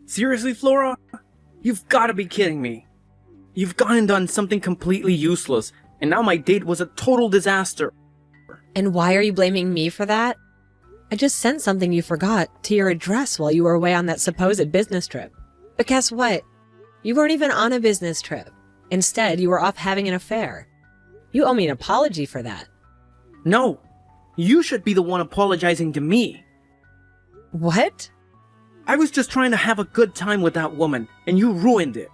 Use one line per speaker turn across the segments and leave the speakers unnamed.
Seriously, Flora? You've gotta be kidding me. You've gone and done something completely useless, and now my date was a total disaster.
And why are you blaming me for that? I just sent something you forgot to your address while you were away on that supposed business trip. But guess what? You weren't even on a business trip. Instead, you were off having an affair. You owe me an apology for that.
No, you should be the one apologizing to me.
What?
I was just trying to have a good time with that woman, and you ruined it.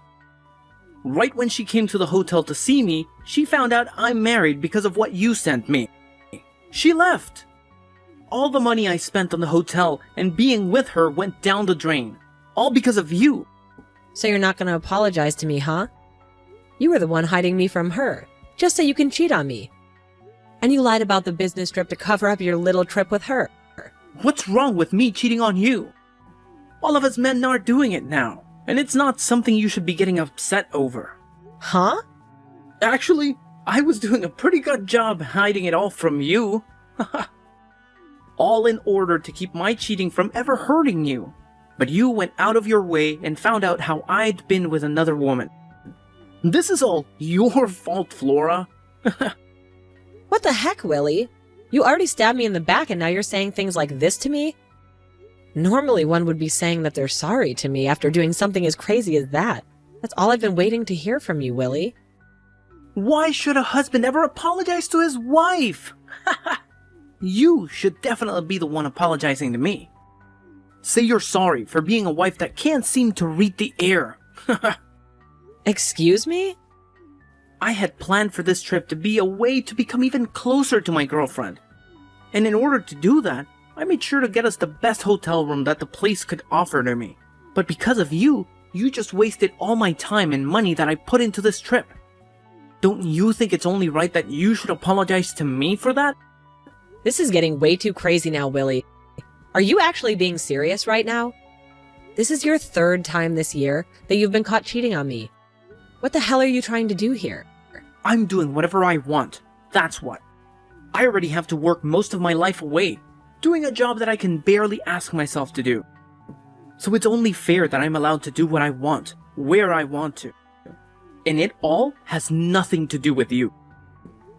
Right when she came to the hotel to see me, she found out I'm married because of what you sent me. She left. All the money I spent on the hotel and being with her went down the drain. All because of you.
So you're not going to apologize to me, huh? You were the one hiding me from her, just so you can cheat on me. And you lied about the business trip to cover up your little trip with her.
What's wrong with me cheating on you? All of us men are doing it now, and it's not something you should be getting upset over.
Huh?
Actually, I was doing a pretty good job hiding it all from you. All in order to keep my cheating from ever hurting you. But you went out of your way and found out how I'd been with another woman. This is all your fault, Flora.
What the heck, Willie? You already stabbed me in the back and now you're saying things like this to me? Normally one would be saying that they're sorry to me after doing something as crazy as that. That's all I've been waiting to hear from you, Willie.
Why should a husband ever apologize to his wife? You should definitely be the one apologizing to me. Say you're sorry for being a wife that can't seem to read the air.
Excuse me?
I had planned for this trip to be a way to become even closer to my girlfriend. And in order to do that, I made sure to get us the best hotel room that the place could offer to me. But because of you, you just wasted all my time and money that I put into this trip. Don't you think it's only right that you should apologize to me for that?
This is getting way too crazy now, Willie. Are you actually being serious right now? This is your third time this year that you've been caught cheating on me. What the hell are you trying to do here?
I'm doing whatever I want. That's what. I already have to work most of my life away, doing a job that I can barely ask myself to do. So it's only fair that I'm allowed to do what I want, where I want to. And it all has nothing to do with you.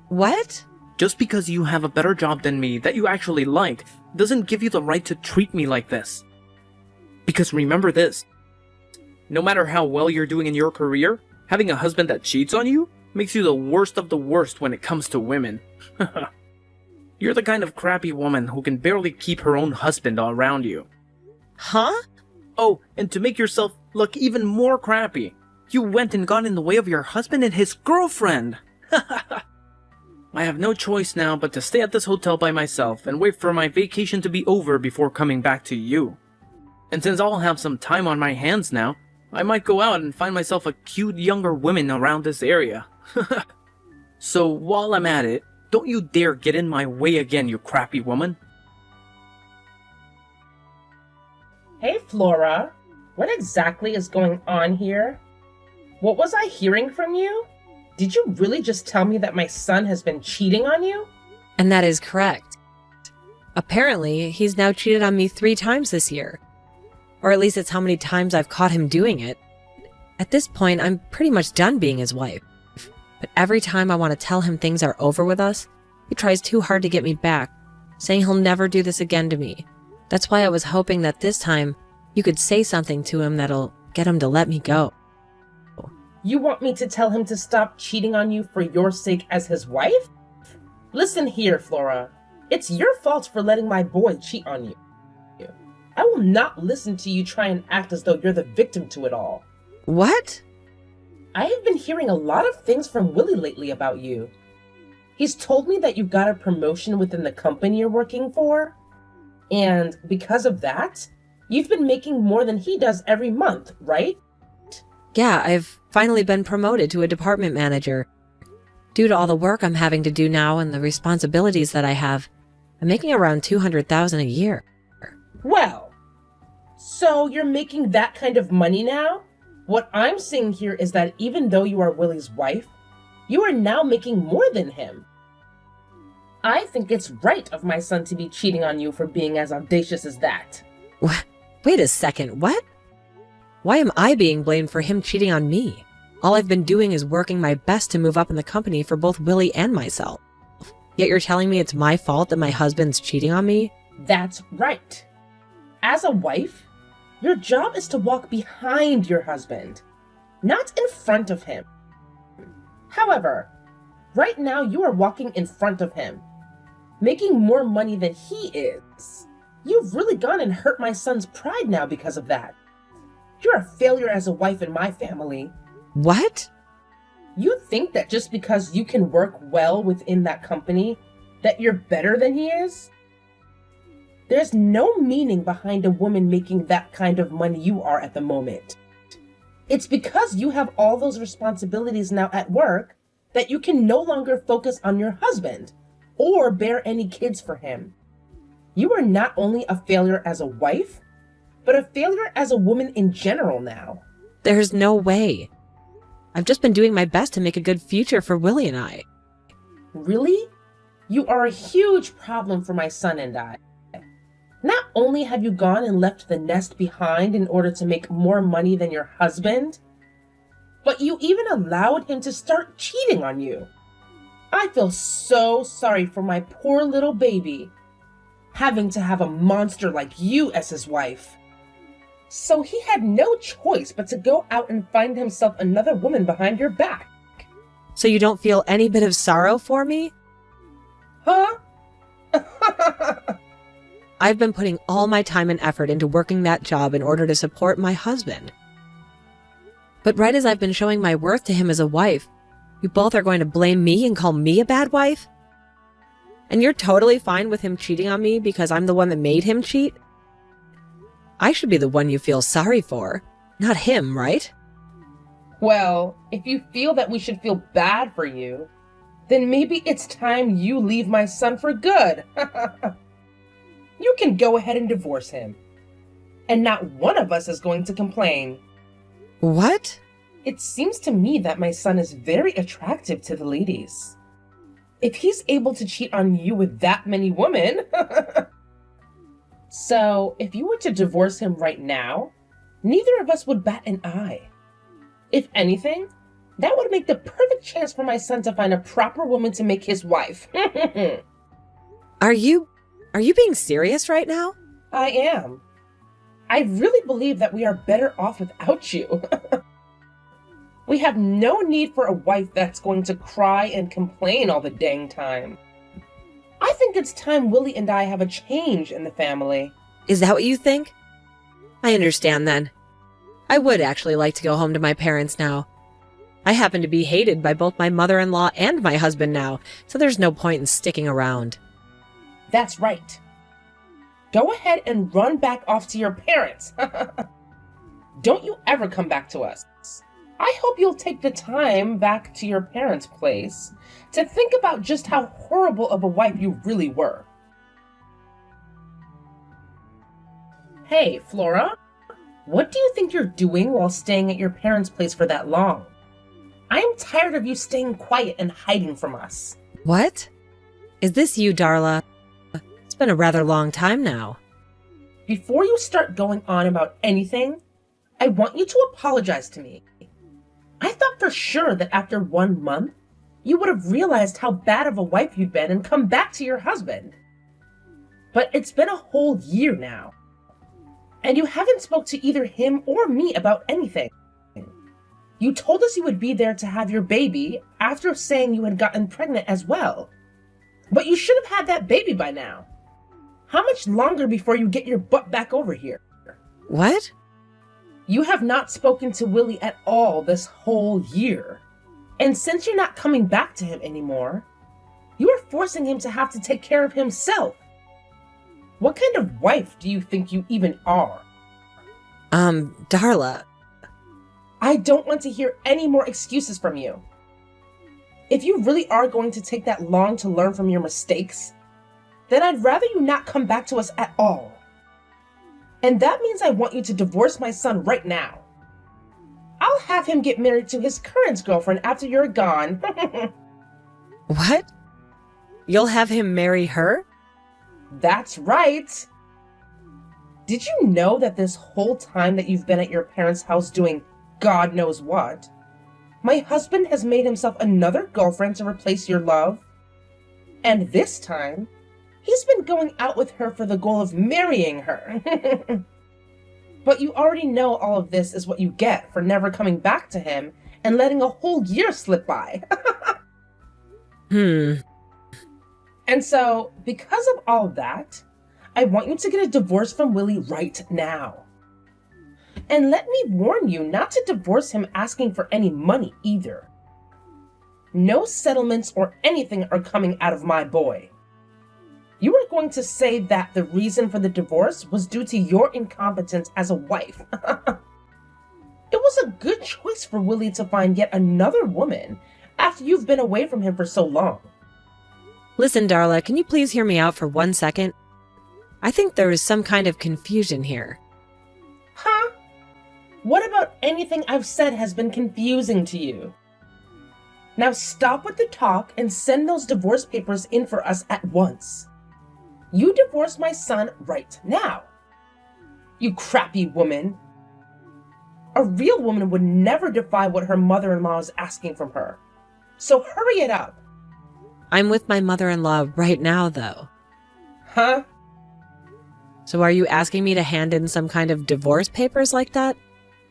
What?
Just because you have a better job than me that you actually like doesn't give you the right to treat me like this. Because remember this, no matter how well you're doing in your career, having a husband that cheats on you makes you the worst of the worst when it comes to women. You're the kind of crappy woman who can barely keep her own husband around you.
Huh?
Oh, and to make yourself look even more crappy, you went and got in the way of your husband and his girlfriend. I have no choice now but to stay at this hotel by myself and wait for my vacation to be over before coming back to you. And since I'll have some time on my hands now, I might go out and find myself a cute younger woman around this area. So while I'm at it, don't you dare get in my way again, you crappy woman.
Hey Flora, what exactly is going on here? What was I hearing from you? Did you really just tell me that my son has been cheating on you?
And that is correct. Apparently, he's now cheated on me 3 times this year. Or at least it's how many times I've caught him doing it. At this point, I'm pretty much done being his wife. But every time I want to tell him things are over with us, he tries too hard to get me back, saying he'll never do this again to me. That's why I was hoping that this time you could say something to him that'll get him to let me go.
You want me to tell him to stop cheating on you for your sake as his wife? Listen here, Flora. It's your fault for letting my boy cheat on you. I will not listen to you try and act as though you're the victim to it all.
What?
I have been hearing a lot of things from Willie lately about you. He's told me that you got a promotion within the company you're working for. And because of that, you've been making more than he does every month, right?
Yeah, I've finally been promoted to a department manager. Due to all the work I'm having to do now and the responsibilities that I have, I'm making around $200,000 a year.
Well, so you're making that kind of money now? What I'm saying here is that even though you are Willie's wife, you are now making more than him. I think it's right of my son to be cheating on you for being as audacious as that.
What? Wait a second, what? Why am I being blamed for him cheating on me? All I've been doing is working my best to move up in the company for both Willie and myself. Yet you're telling me it's my fault that my husband's cheating on me?
That's right. As a wife, your job is to walk behind your husband, not in front of him. However, right now you are walking in front of him, making more money than he is. You've really gone and hurt my son's pride now because of that. You're a failure as a wife in my family.
What?
You think that just because you can work well within that company, that you're better than he is? There's no meaning behind a woman making that kind of money you are at the moment. It's because you have all those responsibilities now at work that you can no longer focus on your husband or bear any kids for him. You are not only a failure as a wife, but a failure as a woman in general now.
There's no way. I've just been doing my best to make a good future for Willie and I.
Really? You are a huge problem for my son and I. Not only have you gone and left the nest behind in order to make more money than your husband, but you even allowed him to start cheating on you. I feel so sorry for my poor little baby, having to have a monster like you as his wife. So he had no choice but to go out and find himself another woman behind your back.
So you don't feel any bit of sorrow for me?
Huh?
I've been putting all my time and effort into working that job in order to support my husband. But right as I've been showing my worth to him as a wife, you both are going to blame me and call me a bad wife? And you're totally fine with him cheating on me because I'm the one that made him cheat? I should be the one you feel sorry for, not him, right?
Well, if you feel that we should feel bad for you, then maybe it's time you leave my son for good. You can go ahead and divorce him. And not one of us is going to complain.
What?
It seems to me that my son is very attractive to the ladies. If he's able to cheat on you with that many women... So, if you were to divorce him right now, neither of us would bat an eye. If anything, that would make the perfect chance for my son to find a proper woman to make his wife.
Are you being serious right now?
I am. I really believe that we are better off without you. We have no need for a wife that's going to cry and complain all the dang time. I think it's time Willie and I have a change in the family.
Is that what you think? I understand then. I would actually like to go home to my parents now. I happen to be hated by both my mother-in-law and my husband now, so there's no point in sticking around.
That's right. Go ahead and run back off to your parents. Don't you ever come back to us. I hope you'll take the time back to your parents' place to think about just how horrible of a wife you really were. Hey, Flora, what do you think you're doing while staying at your parents' place for that long? I am tired of you staying quiet and hiding from us.
What? Is this you, Darla? It's been a rather long time now.
Before you start going on about anything, I want you to apologize to me. I thought for sure that after 1 month, you would have realized how bad of a wife you'd been and come back to your husband. But it's been a whole year now, and you haven't spoke to either him or me about anything. You told us you would be there to have your baby after saying you had gotten pregnant as well. But you should have had that baby by now. How much longer before you get your butt back over here?
What?
You have not spoken to Willie at all this whole year. And since you're not coming back to him anymore, you are forcing him to have to take care of himself. What kind of wife do you think you even are?
Darla.
I don't want to hear any more excuses from you. If you really are going to take that long to learn from your mistakes, then I'd rather you not come back to us at all. And that means I want you to divorce my son right now. I'll have him get married to his current girlfriend after you're gone.
What? You'll have him marry her?
That's right. Did you know that this whole time that you've been at your parents' house doing God knows what, my husband has made himself another girlfriend to replace your love? And this time, he's been going out with her for the goal of marrying her. But you already know all of this is what you get for never coming back to him and letting a whole year slip by. And so, because of all that, I want you to get a divorce from Willie right now. And let me warn you not to divorce him asking for any money either. No settlements or anything are coming out of my boy. You were going to say that the reason for the divorce was due to your incompetence as a wife. It was a good choice for Willie to find yet another woman after you've been away from him for so long.
Listen, Darla, can you please hear me out for 1 second? I think there is some kind of confusion here.
Huh? What about anything I've said has been confusing to you? Now stop with the talk and send those divorce papers in for us at once. You divorce my son right now. You crappy woman. A real woman would never defy what her mother-in-law is asking from her. So hurry it up.
I'm with my mother-in-law right now, though.
Huh?
So are you asking me to hand in some kind of divorce papers like that?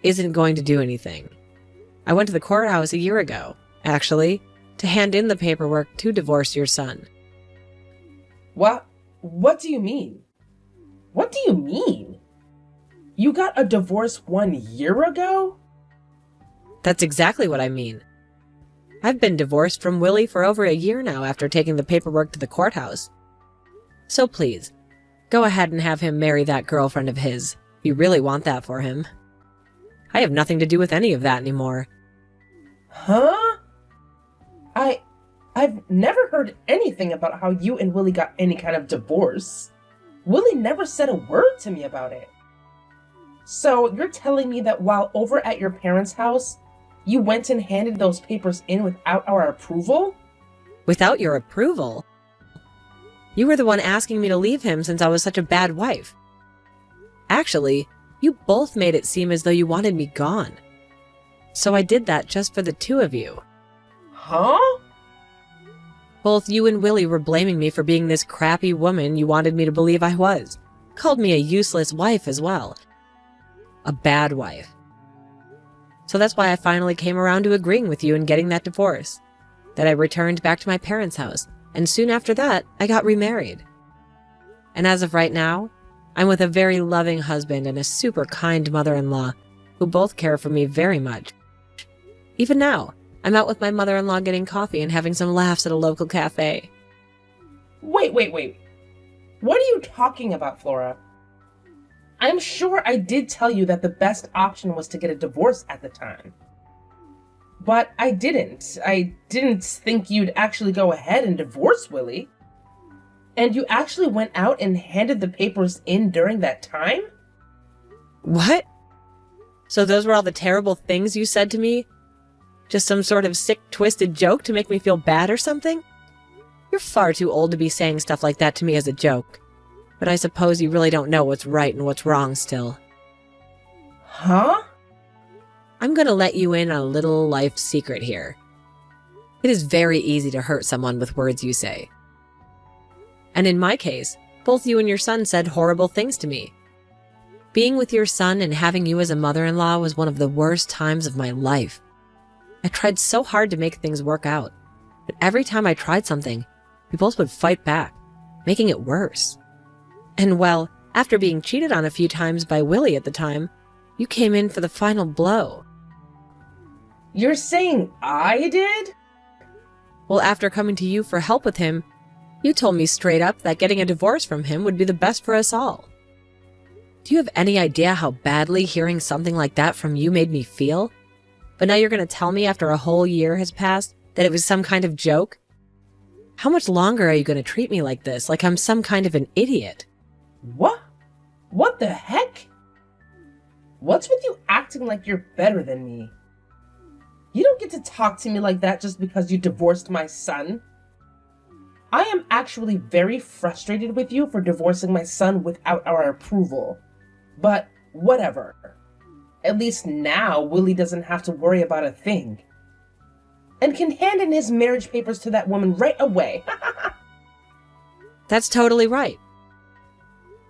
Isn't going to do anything. I went to the courthouse a year ago, actually, to hand in the paperwork to divorce your son.
What? What do you mean? What do you mean? You got a divorce 1 year ago?
That's exactly what I mean. I've been divorced from Willie for over a year now after taking the paperwork to the courthouse. So please, go ahead and have him marry that girlfriend of his, if you really want that for him. I have nothing to do with any of that anymore.
Huh? I've never heard anything about how you and Willie got any kind of divorce. Willie never said a word to me about it. So you're telling me that while over at your parents' house, you went and handed those papers in without our approval?
Without your approval? You were the one asking me to leave him since I was such a bad wife. Actually, you both made it seem as though you wanted me gone. So I did that just for the two of you.
Huh?
Both you and Willie were blaming me for being this crappy woman you wanted me to believe I was. Called me a useless wife as well. A bad wife. So that's why I finally came around to agreeing with you and getting that divorce. That I returned back to my parents' house, and soon after that, I got remarried. And as of right now, I'm with a very loving husband and a super kind mother-in-law who both care for me very much. Even now, I'm out with my mother-in-law getting coffee and having some laughs at a local cafe.
Wait. What are you talking about, Flora? I'm sure I did tell you that the best option was to get a divorce at the time. But I didn't. I didn't think you'd actually go ahead and divorce Willie. And you actually went out and handed the papers in during that time?
What? So those were all the terrible things you said to me? Just some sort of sick, twisted joke to make me feel bad or something? You're far too old to be saying stuff like that to me as a joke. But I suppose you really don't know what's right and what's wrong still.
Huh?
I'm gonna let you in on a little life secret here. It is very easy to hurt someone with words you say. And in my case, both you and your son said horrible things to me. Being with your son and having you as a mother-in-law was one of the worst times of my life. I tried so hard to make things work out, but every time I tried something, we both would fight back, making it worse. And well, after being cheated on a few times by Willie at the time, you came in for the final blow.
You're saying I did?
Well, after coming to you for help with him, you told me straight up that getting a divorce from him would be the best for us all. Do you have any idea how badly hearing something like that from you made me feel? But now you're going to tell me after a whole year has passed that it was some kind of joke? How much longer are you going to treat me like this, like I'm some kind of an idiot?
What? What the heck? What's with you acting like you're better than me? You don't get to talk to me like that just because you divorced my son. I am actually very frustrated with you for divorcing my son without our approval. But whatever. At least now Willie doesn't have to worry about a thing. And can hand in his marriage papers to that woman right away.
That's totally right.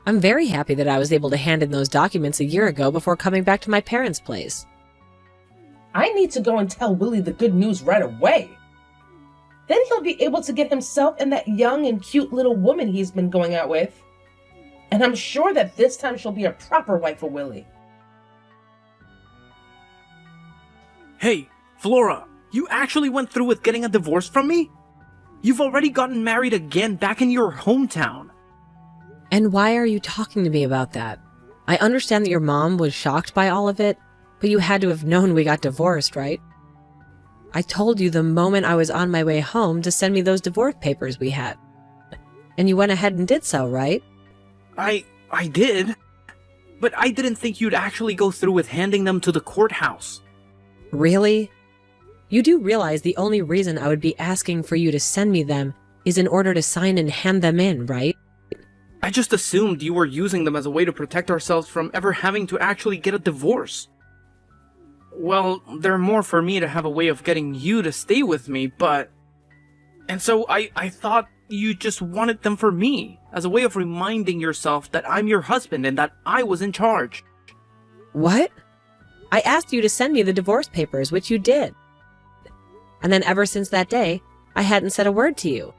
I'm very happy that I was able to hand in those documents a year ago before coming back to my parents' place.
I need to go and tell Willie the good news right away. Then he'll be able to get himself and that young and cute little woman he's been going out with. And I'm sure that this time she'll be a proper wife for Willie.
Hey, Flora, you actually went through with getting a divorce from me? You've already gotten married again back in your hometown.
And why are you talking to me about that? I understand that your mom was shocked by all of it, but you had to have known we got divorced, right? I told you the moment I was on my way home to send me those divorce papers we had. And you went ahead and did so, right?
I did. But I didn't think you'd actually go through with handing them to the courthouse.
Really? You do realize the only reason I would be asking for you to send me them is in order to sign and hand them in, right?
I just assumed you were using them as a way to protect ourselves from ever having to actually get a divorce. Well, they're more for me to have a way of getting you to stay with me, but... And so I thought you just wanted them for me, as a way of reminding yourself that I'm your husband and that I was in charge.
What? I asked you to send me the divorce papers, which you did. And then ever since that day, I hadn't said a word to you.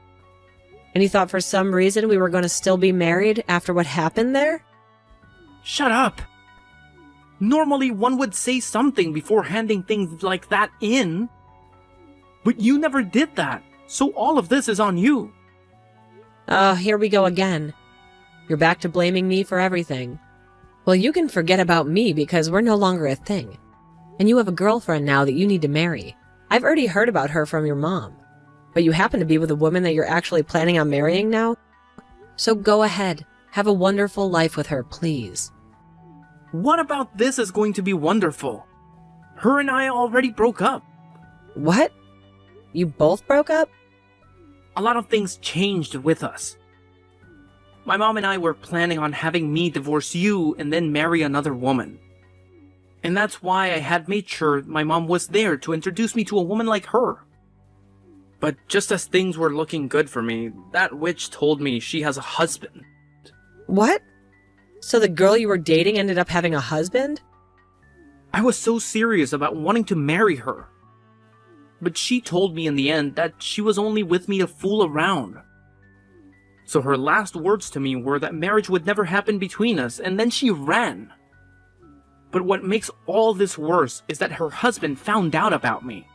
And you thought for some reason we were going to still be married after what happened there?
Shut up! Normally one would say something before handing things like that in. But you never did that, so all of this is on you.
Oh, here we go again. You're back to blaming me for everything. Well, you can forget about me because we're no longer a thing. And you have a girlfriend now that you need to marry. I've already heard about her from your mom. But you happen to be with a woman that you're actually planning on marrying now? So go ahead. Have a wonderful life with her, please.
What about this is going to be wonderful? Her and I already broke up.
What? You both broke up?
A lot of things changed with us. My mom and I were planning on having me divorce you and then marry another woman. And that's why I had made sure my mom was there to introduce me to a woman like her. But just as things were looking good for me, that witch told me she has a husband.
What? So the girl you were dating ended up having a husband?
I was so serious about wanting to marry her. But she told me in the end that she was only with me to fool around. So her last words to me were that marriage would never happen between us, and then she ran. But what makes all this worse is that her husband found out about me.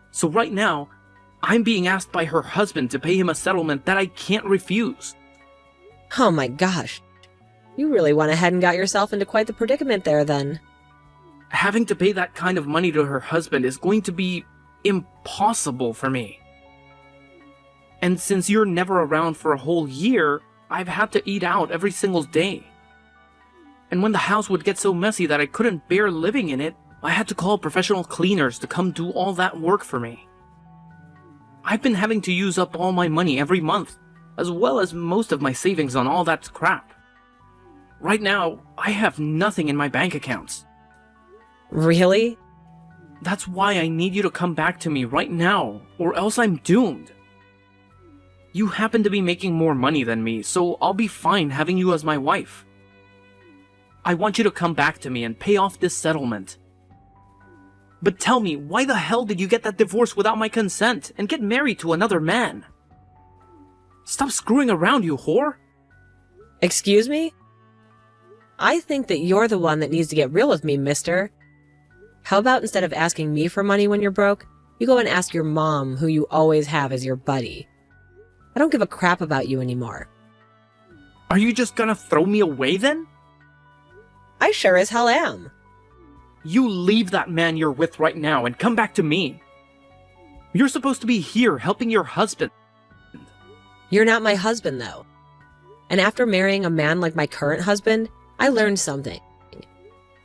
So right now, I'm being asked by her husband to pay him a settlement that I can't refuse.
Oh my gosh. You really went ahead and got yourself into quite the predicament there then.
Having to pay that kind of money to her husband is going to be impossible for me. And since you're never around for a whole year, I've had to eat out every single day. And when the house would get so messy that I couldn't bear living in it, I had to call professional cleaners to come do all that work for me. I've been having to use up all my money every month, as well as most of my savings on all that crap. Right now, I have nothing in my bank accounts.
Really?
That's why I need you to come back to me right now, or else I'm doomed. You happen to be making more money than me, so I'll be fine having you as my wife. I want you to come back to me and pay off this settlement. But tell me, why the hell did you get that divorce without my consent and get married to another man? Stop screwing around, you whore!
Excuse me? I think that you're the one that needs to get real with me, mister. How about instead of asking me for money when you're broke, you go and ask your mom, who you always have as your buddy. I don't give a crap about you anymore.
Are you just gonna throw me away then?
I sure as hell am.
You leave that man you're with right now and come back to me. You're supposed to be here helping your husband.
You're not my husband, though. And after marrying a man like my current husband, I learned something.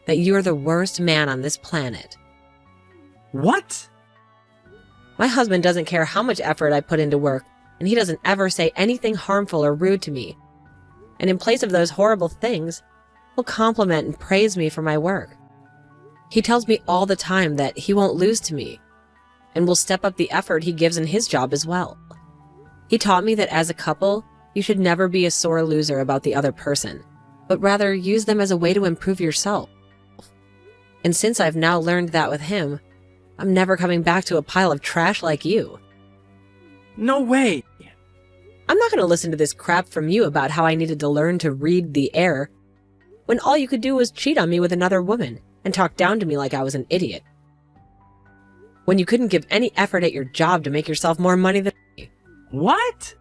That you're the worst man on this planet.
What?
My husband doesn't care how much effort I put into work, and he doesn't ever say anything harmful or rude to me. And in place of those horrible things, will compliment and praise me for my work. He tells me all the time that he won't lose to me and will step up the effort he gives in his job as well. He taught me that as a couple, you should never be a sore loser about the other person, but rather use them as a way to improve yourself. And since I've now learned that with him, I'm never coming back to a pile of trash like you.
No way!
I'm not going to listen to this crap from you about how I needed to learn to read the air, when all you could do was cheat on me with another woman and talk down to me like I was an idiot. When you couldn't give any effort at your job to make yourself more money than me.
What?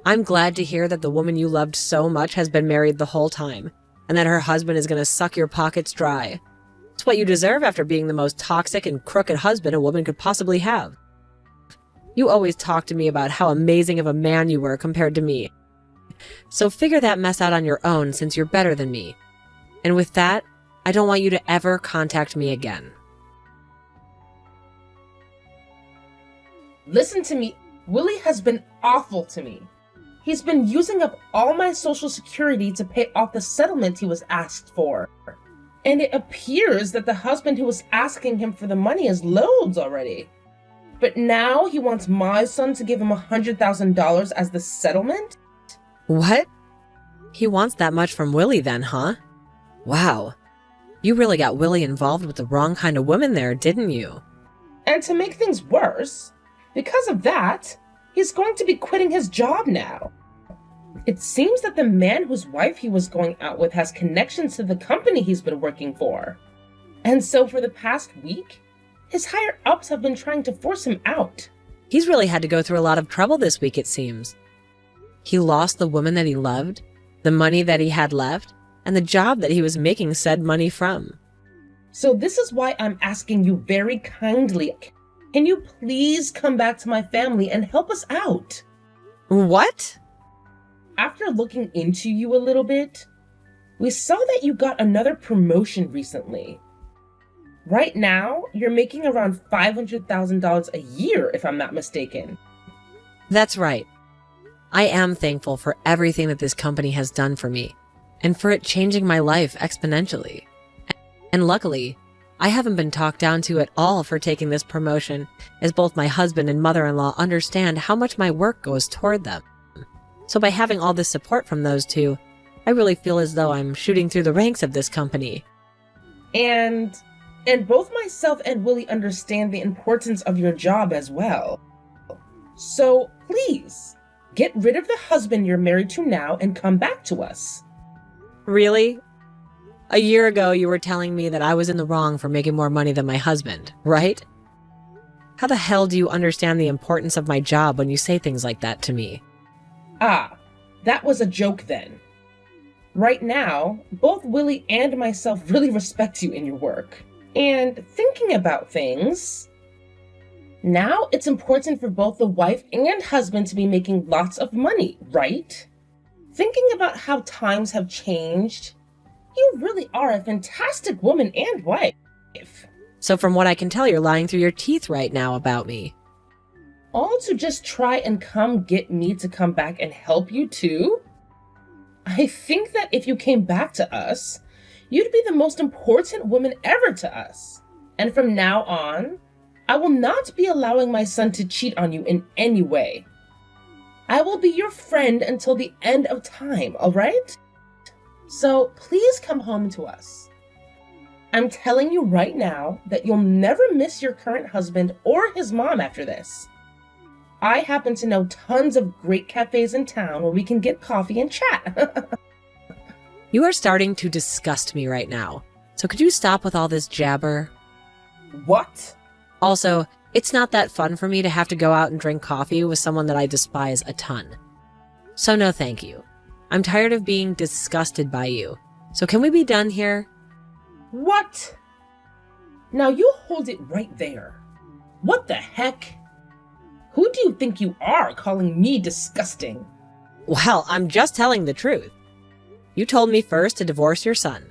I'm glad to hear that the woman you loved so much has been married the whole time, and that her husband is going to suck your pockets dry. It's what you deserve after being the most toxic and crooked husband a woman could possibly have. You always talk to me about how amazing of a man you were compared to me. So figure that mess out on your own since you're better than me. And with that, I don't want you to ever contact me again.
Listen to me. Willie has been awful to me. He's been using up all my social security to pay off the settlement he was asked for. And it appears that the husband who was asking him for the money is loads already. But now he wants my son to give him $100,000 as the settlement?
What? He wants that much from Willie then, huh? Wow. You really got Willie involved with the wrong kind of woman there, didn't you?
And to make things worse, because of that, he's going to be quitting his job now. It seems that the man whose wife he was going out with has connections to the company he's been working for. And so for the past week, his higher-ups have been trying to force him out.
He's really had to go through a lot of trouble this week, it seems. He lost the woman that he loved, the money that he had left, and the job that he was making said money from.
So this is why I'm asking you very kindly, can you please come back to my family and help us out?
What?
After looking into you a little bit, we saw that you got another promotion recently. Right now, you're making around $500,000 a year, if I'm not mistaken.
That's right. I am thankful for everything that this company has done for me, and for it changing my life exponentially. And luckily, I haven't been talked down to at all for taking this promotion, as both my husband and mother-in-law understand how much my work goes toward them. So by having all this support from those two, I really feel as though I'm shooting through the ranks of this company.
And both myself and Willie understand the importance of your job as well. So please, get rid of the husband you're married to now and come back to us.
Really? A year ago, you were telling me that I was in the wrong for making more money than my husband, right? How the hell do you understand the importance of my job when you say things like that to me?
Ah, that was a joke then. Right now, both Willie and myself really respect you in your work. And thinking about things, now it's important for both the wife and husband to be making lots of money, right? Thinking about how times have changed, you really are a fantastic woman and wife.
So from what I can tell, you're lying through your teeth right now about me.
All to just try and come get me to come back and help you too? I think that if you came back to us, you'd be the most important woman ever to us. And from now on, I will not be allowing my son to cheat on you in any way. I will be your friend until the end of time, all right? So please come home to us. I'm telling you right now that you'll never miss your current husband or his mom after this. I happen to know tons of great cafes in town where we can get coffee and chat.
You are starting to disgust me right now. So could you stop with all this jabber?
What?
Also, it's not that fun for me to have to go out and drink coffee with someone that I despise a ton. So no thank you. I'm tired of being disgusted by you. So can we be done here?
What? Now you hold it right there. What the heck? Who do you think you are calling me disgusting?
Well, I'm just telling the truth. You told me first to divorce your son.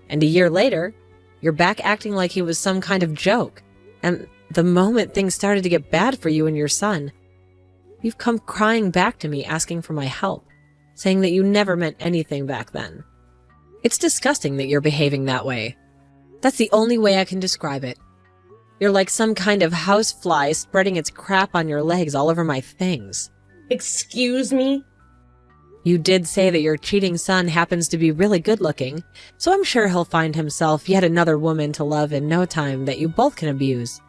And a year later, you're back acting like he was some kind of joke. And the moment things started to get bad for you and your son, you've come crying back to me asking for my help, saying that you never meant anything back then. It's disgusting that you're behaving that way. That's the only way I can describe it. You're like some kind of housefly spreading its crap on your legs all over my things.
Excuse me?
You did say that your cheating son happens to be really good looking, so I'm sure he'll find himself yet another woman to love in no time that you both can abuse.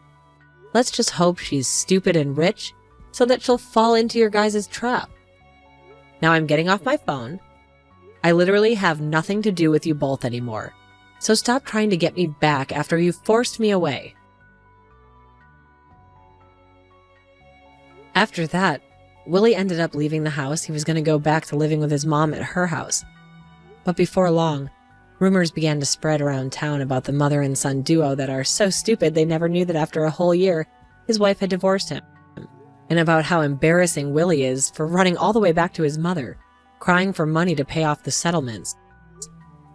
Let's just hope she's stupid and rich, so that she'll fall into your guys' trap. Now I'm getting off my phone. I literally have nothing to do with you both anymore, so stop trying to get me back after you forced me away. After that, Willie ended up leaving the house. He was going to go back to living with his mom at her house. But before long, rumors began to spread around town about the mother and son duo that are so stupid they never knew that after a whole year, his wife had divorced him. And about how embarrassing Willie is for running all the way back to his mother, crying for money to pay off the settlements.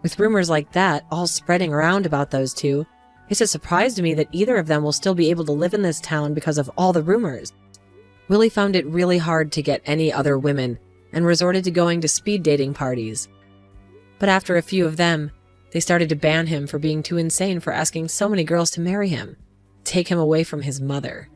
With rumors like that all spreading around about those two, it's a surprise to me that either of them will still be able to live in this town because of all the rumors. Willie found it really hard to get any other women and resorted to going to speed dating parties. But after a few of them, they started to ban him for being too insane for asking so many girls to marry him, take him away from his mother.